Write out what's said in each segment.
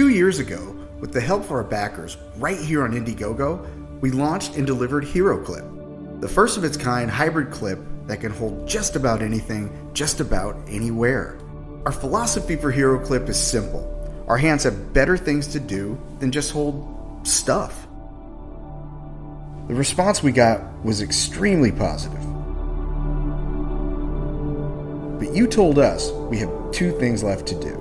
2 years ago, with the help of our backers right here on Indiegogo, we launched and delivered Heroclip, the first of its kind hybrid clip that can hold just about anything, just about anywhere. Our philosophy for Heroclip is simple. Our hands have better things to do than just hold stuff. The response we got was extremely positive. But you told us we have 2 things left to do.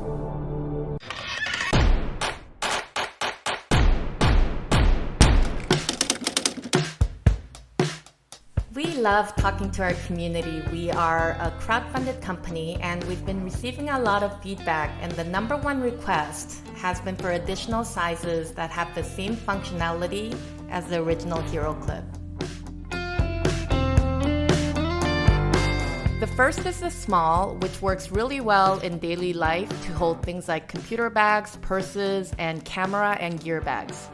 We love talking to our community. We are a crowdfunded company and we've been receiving a lot of feedback, and the number one request has been for additional sizes that have the same functionality as the original Heroclip. The first is the small, which works really well in daily life to hold things like computer bags, purses, and camera and gear bags.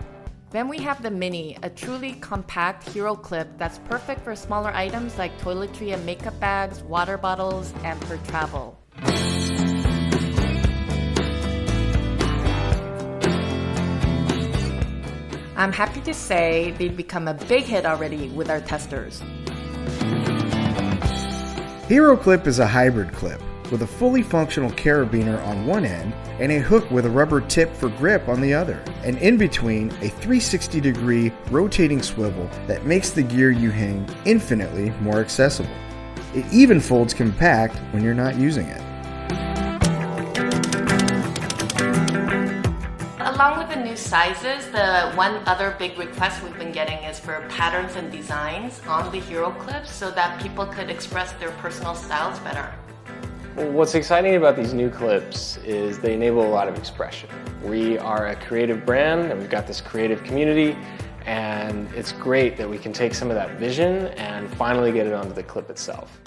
Then we have the mini, a truly compact Heroclip that's perfect for smaller items like toiletry and makeup bags, water bottles, and for travel. I'm happy to say they've become a big hit already with our testers. Heroclip is a hybrid clip with a fully functional carabiner on one end and a hook with a rubber tip for grip on the other, and in between a 360-degree rotating swivel that makes the gear you hang infinitely more accessible. It even folds compact when you're not using it. Along with the new sizes, the one other big request we've been getting is for patterns and designs on the Heroclips so that people could express their personal styles better. Well, what's exciting about these new clips is they enable a lot of expression. We are a creative brand and we've got this creative community, and it's great that we can take some of that vision and finally get it onto the clip itself.